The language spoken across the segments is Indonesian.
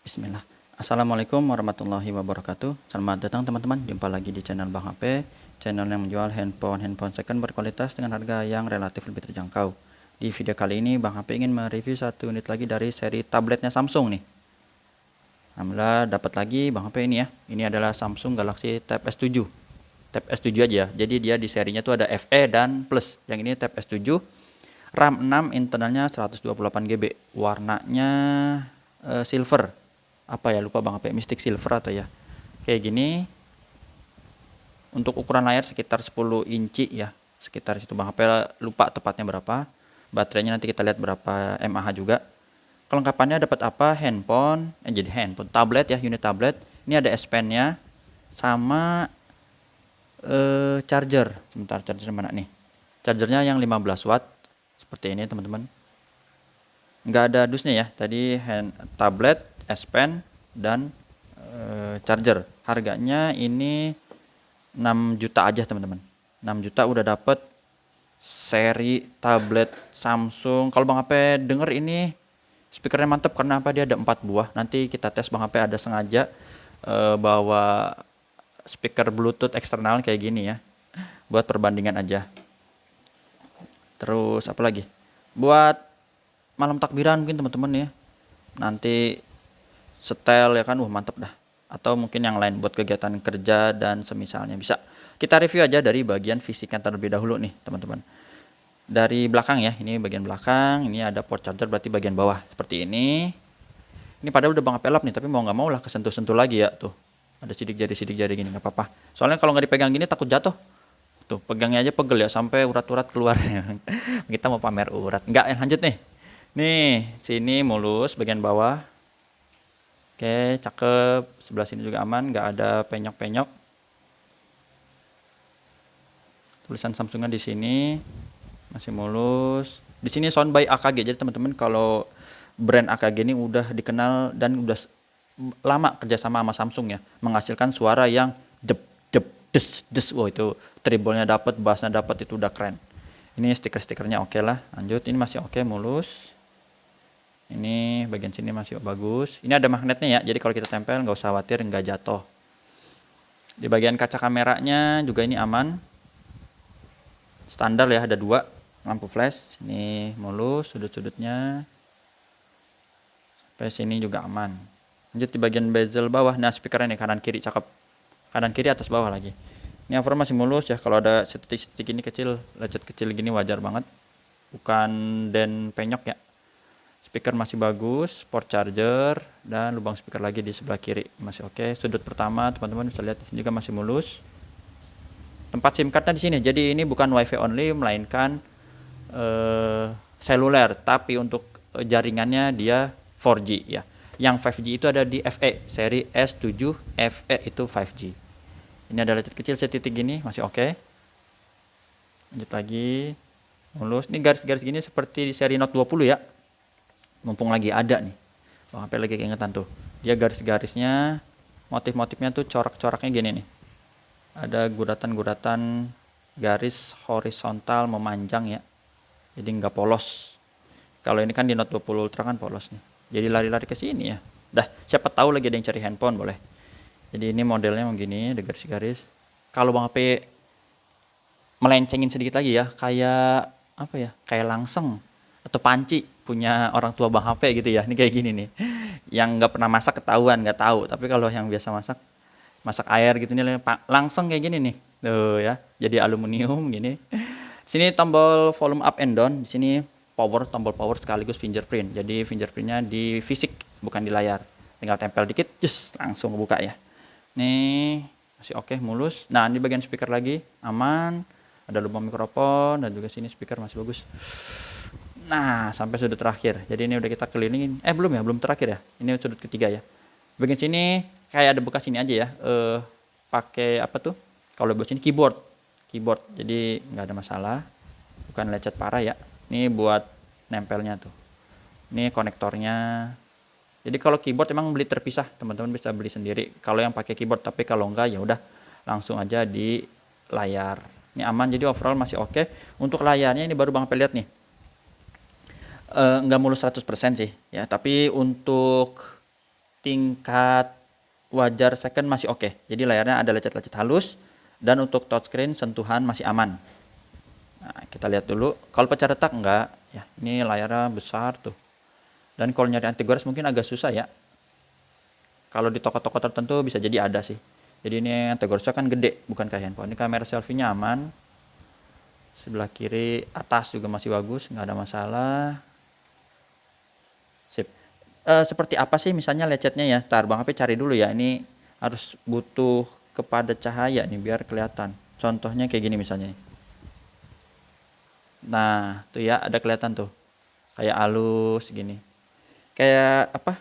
Bismillah. Assalamualaikum warahmatullahi wabarakatuh. Selamat datang teman-teman. Jumpa lagi di channel Bang HP, channel yang menjual handphone second berkualitas dengan harga yang relatif lebih terjangkau. Di video kali ini Bang HP ingin mereview satu unit lagi dari seri tabletnya Samsung nih. Alhamdulillah dapat lagi Bang HP ini ya. Ini adalah Samsung Galaxy Tab S7. Tab S7 aja. Jadi dia di serinya tuh ada FE dan Plus. Yang ini Tab S7. RAM 6, internalnya 128 GB. Warnanya silver. Apa ya, lupa Bang HP, Mystic Silver atau ya. Kayak gini. Untuk ukuran layar sekitar 10 inci ya. Sekitar situ Bang HP, lupa tepatnya berapa. Baterainya nanti kita lihat berapa mAh juga. Kelengkapannya dapat apa? Jadi handphone, tablet ya, unit tablet. Ini ada S Pen-nya sama charger. Sebentar, charger mana nih? Chargernya yang 15 watt seperti ini teman-teman. Nggak ada dusnya ya. Tadi tablet, S Pen dan charger. Harganya ini 6 juta aja teman-teman. 6 juta udah dapet seri tablet Samsung. Kalau Bang HP denger ini speakernya mantep karena apa, dia ada 4 buah. Nanti kita tes Bang HP ada sengaja bawa speaker Bluetooth eksternal kayak gini ya. Buat perbandingan aja. Terus apa lagi? Buat malam takbiran mungkin teman-teman ya. Nanti setel ya kan, mantep dah. Atau mungkin yang lain buat kegiatan kerja dan semisalnya bisa. Kita review aja dari bagian fisiknya terlebih dahulu nih teman-teman. Dari belakang ya, ini bagian belakang, ini ada port charger berarti bagian bawah seperti ini. Ini padahal udah Bang HP lap nih, tapi mau nggak mau lah kesentuh-sentuh lagi ya tuh. Ada sidik jari gini nggak apa-apa. Soalnya kalau nggak dipegang gini takut jatuh. Tuh pegangnya aja pegel ya sampai urat-urat keluar. Kita mau pamer urat. Nggak, lanjut nih. Nih, sini mulus bagian bawah. Oke, cakep. Sebelah sini juga aman, nggak ada penyok-penyok. Tulisan Samsungnya di sini masih mulus. Di sini sound by AKG. Jadi teman-teman kalau brand AKG ini udah dikenal dan udah lama kerjasama sama Samsung ya, menghasilkan suara yang jep jep des des. Wow, itu treble-nya dapat, bassnya dapat, itu udah keren. Ini stiker-stikernya oke lah. Lanjut, ini masih oke, mulus. Ini bagian sini masih bagus. Ini ada magnetnya ya, jadi kalau kita tempel nggak usah khawatir nggak jatuh. Di bagian kaca kameranya juga ini aman. Standar ya, ada 2 lampu flash. Ini mulus sudut-sudutnya. Sampai sini juga aman. Lanjut di bagian bezel bawah. Nah, speakernya nih kanan kiri cakep. Kanan kiri atas bawah lagi. Ini overall masih mulus ya. Kalau ada setik-setik ini kecil, lecet kecil gini wajar banget. Bukan den penyok ya. Speaker masih bagus, port charger, dan lubang speaker lagi di sebelah kiri masih oke. Sudut pertama teman-teman bisa lihat di sini juga masih mulus. Tempat SIM cardnya di sini. Jadi ini bukan WiFi only, melainkan seluler. Tapi untuk jaringannya dia 4G ya. Yang 5G itu ada di FE seri S7 FE, itu 5G. Ini ada lecet kecil setitik gini masih oke. Lanjut lagi, mulus. Ini garis-garis gini seperti di seri Note 20 ya. Mumpung lagi ada nih, Bang HP lagi keingetan tuh. Dia garis-garisnya, motif-motifnya tuh corak-coraknya gini nih. Ada guratan-guratan garis horizontal memanjang ya. Jadi nggak polos. Kalau ini kan di Note 20 Ultra kan polos nih. Jadi lari-lari ke sini ya. Dah, siapa tahu lagi ada yang cari handphone boleh. Jadi ini modelnya begini, ada garis-garis. Kalau Bang HP melencengin sedikit lagi ya, kayak apa ya? Kayak langseng atau panci punya orang tua Bang HP gitu ya. Ini kayak gini nih. Yang nggak pernah masak ketahuan, nggak tahu. Tapi kalau yang biasa masak air gitu nih langsung kayak gini nih. Tuh ya. Jadi aluminium gini. Sini tombol volume up and down, di sini tombol power sekaligus fingerprint. Jadi fingerprintnya di fisik bukan di layar. Tinggal tempel dikit, just langsung buka ya. Nih masih oke, mulus. Nah, ini bagian speaker lagi aman. Ada lubang mikrofon dan juga sini speaker masih bagus. Nah, sampai sudut terakhir. Jadi ini udah kita kelilingin. Belum terakhir ya. Ini sudut ketiga ya. Bagian sini kayak ada bekas ini aja ya. Pakai apa tuh? Kalau buat sini keyboard. Jadi nggak ada masalah. Bukan lecet parah ya. Ini buat nempelnya tuh. Ini konektornya. Jadi kalau keyboard emang beli terpisah, teman-teman bisa beli sendiri. Kalau yang pakai keyboard, tapi kalau enggak ya udah langsung aja di layar. Ini aman, jadi overall masih oke. Untuk layarnya ini baru Bang HP lihat nih. Nggak mulus 100% sih ya, tapi untuk tingkat wajar second masih oke. Jadi layarnya ada lecet-lecet halus, dan untuk touchscreen sentuhan masih aman. Nah, kita lihat dulu. Kalau pecah retak enggak, ya ini layarnya besar tuh. Dan kalau nyari anti gores mungkin agak susah ya. Kalau di toko-toko tertentu bisa jadi ada sih. Jadi ini anti goresnya kan gede, bukan kayak handphone. Ini kamera selfie-nya aman. Sebelah kiri atas juga masih bagus, nggak ada masalah. Sip. Seperti apa sih misalnya lecetnya ya? Ntar Bang HP cari dulu ya. Ini harus butuh kepada cahaya nih biar kelihatan. Contohnya kayak gini misalnya. Nah, tuh ya ada kelihatan tuh. Kayak halus gini. Kayak apa?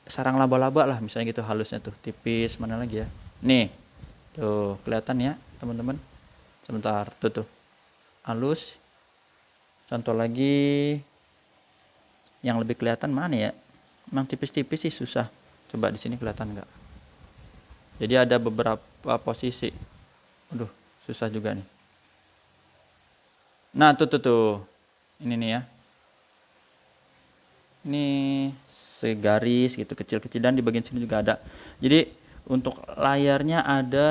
Sarang laba-laba lah misalnya gitu halusnya tuh. Tipis mana lagi ya? Nih. Tuh, kelihatan ya, teman-teman. Sebentar, tuh. Halus. Contoh lagi yang lebih kelihatan mana ya? Emang tipis-tipis sih susah. Coba di sini kelihatan nggak? Jadi ada beberapa posisi. Aduh, susah juga nih. Nah, tuh. Ini nih ya. Ini segaris gitu kecil-kecil, dan di bagian sini juga ada. Jadi untuk layarnya ada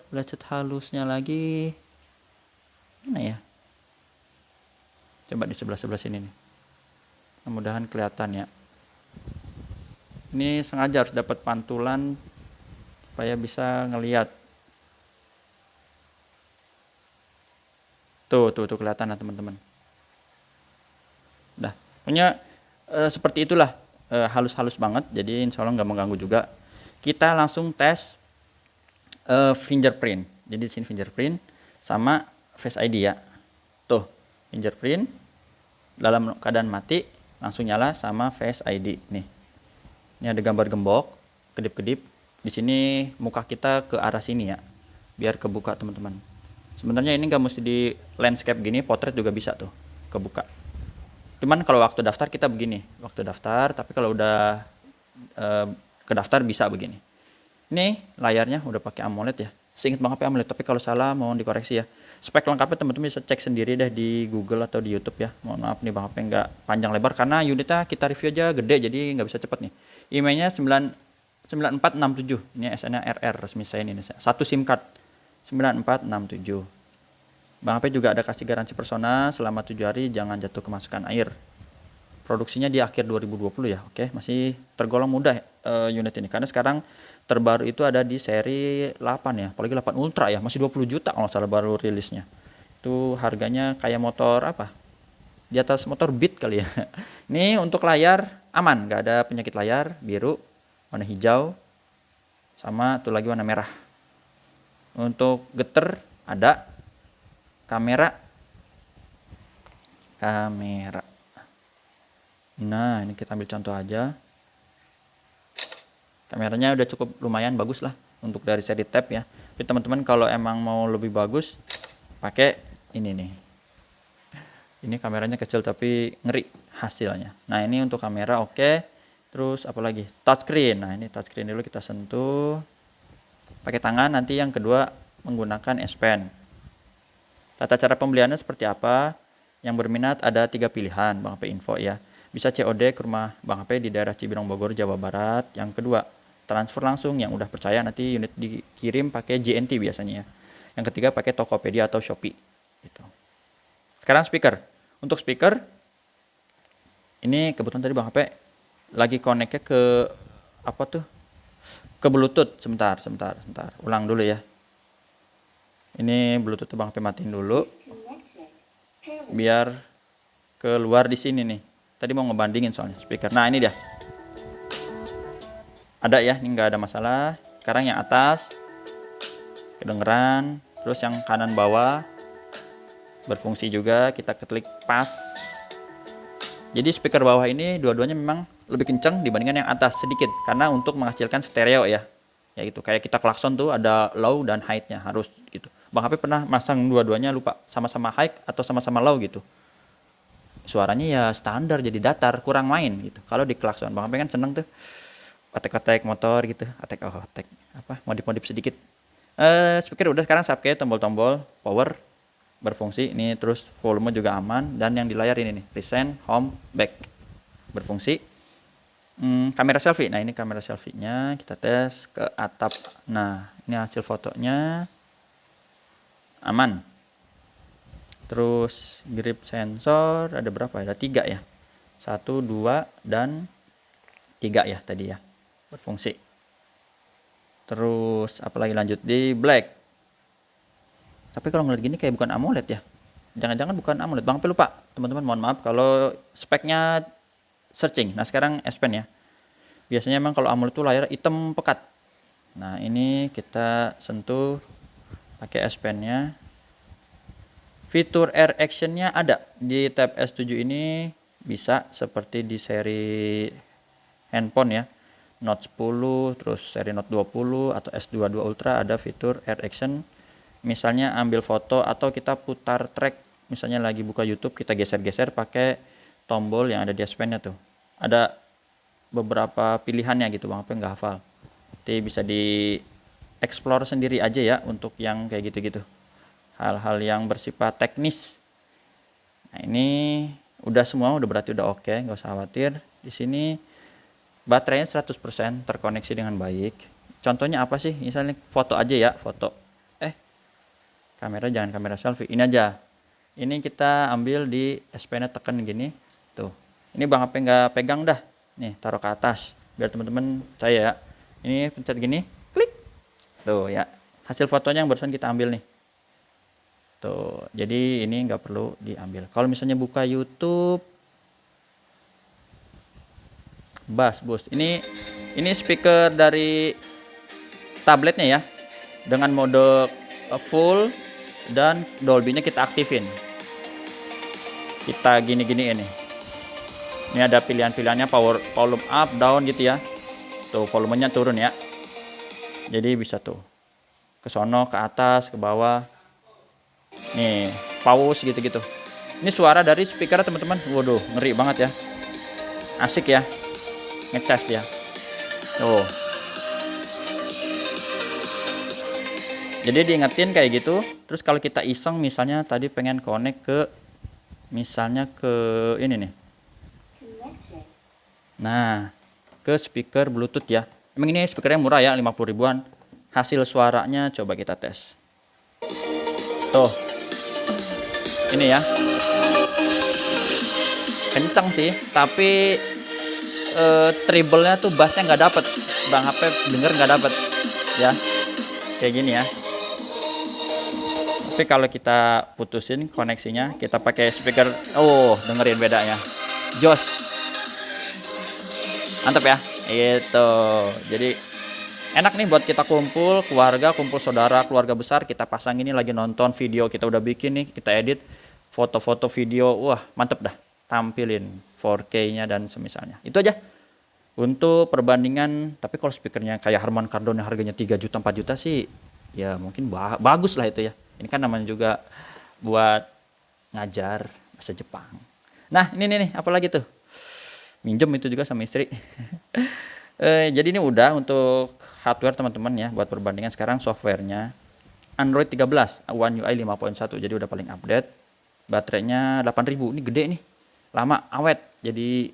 lecet halusnya lagi. Mana ya? Coba di sebelah sini nih. Mudah-mudahan kelihatan ya. Ini sengaja harus dapat pantulan supaya bisa ngelihat. Tuh kelihatan lah teman-teman. Dah, pokoknya seperti itulah, halus-halus banget. Jadi insya Allah nggak mengganggu juga. Kita langsung tes fingerprint. Jadi di sini fingerprint sama Face ID ya. Tuh, fingerprint dalam keadaan mati langsung nyala sama Face ID nih. Ini ada gambar gembok, kedip-kedip. Di sini muka kita ke arah sini ya, biar kebuka teman-teman. Sebenarnya ini nggak mesti di landscape gini, potret juga bisa tuh kebuka. Cuman kalau waktu daftar kita begini, waktu daftar. Tapi kalau udah ke daftar bisa begini. Ini layarnya udah pakai AMOLED ya. Seingat Bang HP AMOLED, tapi kalau salah mohon dikoreksi ya. Spek lengkapnya teman-teman bisa cek sendiri deh di Google atau di YouTube ya. Mohon maaf nih Bang HP nggak panjang lebar karena unitnya kita review aja gede, jadi nggak bisa cepet nih. IMEI-nya 9467. Ini SN-nya RR resmi saya ini. Satu SIM card 9467. Bang HP juga ada kasih garansi persona selama 7 hari, jangan jatuh kemasukan air. Produksinya di akhir 2020 ya. Oke, masih tergolong mudah unit ini. Karena sekarang terbaru itu ada di seri 8 ya. Apalagi 8 Ultra ya, masih 20 juta kalau salah baru rilisnya. Itu harganya kayak motor apa? Di atas motor Beat kali ya. Ini untuk layar aman, nggak ada penyakit layar, biru, warna hijau, sama tuh lagi warna merah. Untuk getter ada, kamera. Nah, ini kita ambil contoh aja. Kameranya udah cukup lumayan bagus lah untuk dari seri tab ya. Tapi teman-teman kalau emang mau lebih bagus, pakai ini nih. Ini kameranya kecil tapi ngeri hasilnya. Nah, ini untuk kamera oke. Terus apalagi? Touchscreen. Nah, ini touchscreen dulu kita sentuh. Pakai tangan, nanti yang kedua menggunakan S Pen. Tata cara pembeliannya seperti apa? Yang berminat ada 3 pilihan, Bang HP info ya. Bisa COD ke rumah Bang HP di daerah Cibinong Bogor, Jawa Barat. Yang kedua, transfer langsung, yang udah percaya nanti unit dikirim pakai JNT biasanya ya. Yang ketiga pakai Tokopedia atau Shopee gitu. Sekarang speaker. Untuk speaker ini kebetulan tadi Bang HP lagi connect-nya ke apa tuh? Ke Bluetooth. Sebentar. Ulang dulu ya. Ini Bluetooth Bang HP matiin dulu. Biar keluar di sini nih. Tadi mau ngebandingin soalnya speaker. Nah, ini dia. Ada ya, ini nggak ada masalah. Sekarang yang atas kedengeran, terus yang kanan bawah berfungsi juga, kita klik pas. Jadi speaker bawah ini dua-duanya memang lebih kencang dibandingkan yang atas sedikit, karena untuk menghasilkan stereo ya. Ya gitu, kayak kita klakson tuh ada low dan high-nya harus gitu. Bang HP pernah masang dua-duanya lupa, sama-sama high atau sama-sama low gitu. Suaranya ya standar jadi datar, kurang main gitu. Kalau di klakson, Bang HP kan seneng tuh otek-otek motor gitu, otek apa modif-modif sedikit. Speaker udah, sekarang subkey tombol-tombol power berfungsi ini, terus volume juga aman, dan yang di layar ini nih recent, home, back berfungsi. kamera selfie. Nah, ini kamera selfie-nya kita tes ke atap. Nah, ini hasil fotonya aman. Terus grip sensor ada berapa? Ada 3 ya. 1, 2, dan 3 ya tadi ya. Berfungsi. Terus apalagi lanjut di black. Tapi kalau ngeliat gini kayak bukan AMOLED ya. Jangan-jangan bukan AMOLED. Bang Pe lupa. Teman-teman mohon maaf kalau speknya searching. Nah, sekarang S Pen ya. Biasanya memang kalau AMOLED itu layar hitam pekat. Nah, ini kita sentuh pakai S Pen-nya. Fitur Air Action-nya ada di Tab S7 ini, bisa seperti di seri handphone ya. Note 10, terus seri Note 20 atau S22 Ultra ada fitur Air Action. Misalnya ambil foto atau kita putar track, misalnya lagi buka YouTube kita geser-geser pakai tombol yang ada di S Pen-nya tuh. Ada beberapa pilihannya gitu Bang, apa nggak hafal. Jadi bisa di explore sendiri aja ya untuk yang kayak gitu-gitu. Hal-hal yang bersifat teknis. Nah, ini udah semua, udah berarti udah oke, nggak usah khawatir. Di sini baterainya 100% terkoneksi dengan baik. Contohnya apa sih? Misalnya foto aja ya, foto. Kamera jangan kamera selfie. Ini aja. Ini kita ambil di S Pen-nya, tekan gini. Tuh. Ini Bang HP nggak pegang dah. Nih, taruh ke atas. Biar teman-teman saya ya. Ini pencet gini, klik. Tuh ya. Hasil fotonya yang barusan kita ambil nih. Tuh, jadi ini nggak perlu diambil. Kalau misalnya buka YouTube, bass boost. Ini speaker dari tabletnya ya, dengan mode full dan Dolby-nya kita aktifin. Kita gini-gini ini. Ini ada pilihan-pilihannya, volume up, down gitu ya. Tuh volumenya turun ya. Jadi bisa tuh ke sono, ke atas, ke bawah. Nih, pause gitu-gitu. Ini suara dari speaker teman-teman. Waduh, ngeri banget ya. Asik ya. Ngecas dia. Tuh. Jadi diingetin kayak gitu. Terus kalau kita iseng misalnya tadi pengen connect ke misalnya ke ini nih. Nah, ke speaker Bluetooth ya. Emang ini speakernya murah ya, 50 ribuan. Hasil suaranya coba kita tes. Tuh. Ini ya. Kencang sih, tapi treble-nya tuh bassnya nggak dapet. Bang HP denger nggak dapet. Ya. Kayak gini ya. Tapi kalau kita putusin koneksinya, kita pakai speaker, dengerin bedanya. Jos. Mantap ya. Itu. Jadi enak nih buat kita kumpul keluarga, kumpul saudara, keluarga besar. Kita pasang ini lagi nonton video kita udah bikin nih, kita edit foto-foto video. Wah, mantep dah. Tampilin 4K-nya dan semisalnya. Itu aja. Untuk perbandingan, tapi kalau speakernya kayak Harman Kardon yang harganya 3 juta, 4 juta sih, ya mungkin bagus lah itu ya. Ini kan namanya juga buat ngajar bahasa Jepang. Nah, ini nih, apalagi tuh? Minjem itu juga sama istri. Jadi ini udah untuk hardware teman-teman ya, buat perbandingan. Sekarang softwarenya Android 13, One UI 5.1, jadi udah paling update. Baterainya 8000, ini gede nih, lama, awet. Jadi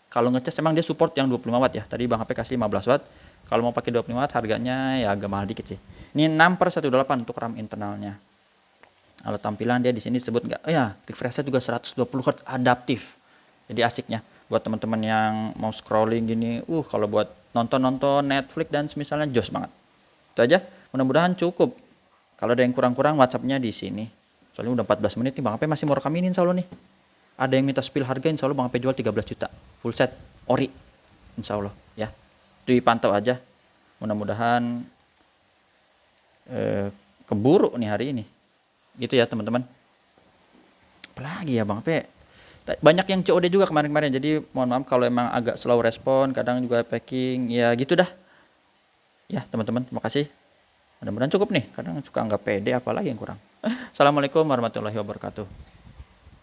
kalau ngecas emang dia support yang 25 watt ya. Tadi Bang HP kasih 15 watt. Kalau mau pakai 25 watt harganya ya agak mahal dikit sih. Ini 6/18 untuk RAM internalnya. Kalau tampilan dia di sini disebut nggak? Refresh-nya juga 120 Hz adaptif. Jadi asiknya buat teman-teman yang mau scrolling gini, kalau buat nonton Netflix dan misalnya jos banget. Itu aja. Mudah-mudahan cukup. Kalau ada yang kurang-kurang WhatsApp-nya di sini. Soalnya udah 14 menit nih, Bang HP masih mau rekam ini insya Allah nih. Ada yang minta spill harga, insya Allah Bang HP jual 13 juta. Full set, ori. Insya Allah ya. Dipantau aja. Mudah-mudahan keburu nih hari ini. Gitu ya teman-teman. Apalagi ya Bang HP. Banyak yang COD juga kemarin-kemarin. Jadi mohon maaf kalau emang agak slow respon. Kadang juga packing. Ya gitu dah. Ya teman-teman, terima kasih. Mudah-mudahan cukup nih. Kadang suka nggak pede, apalagi yang kurang. Assalamualaikum warahmatullahi wabarakatuh.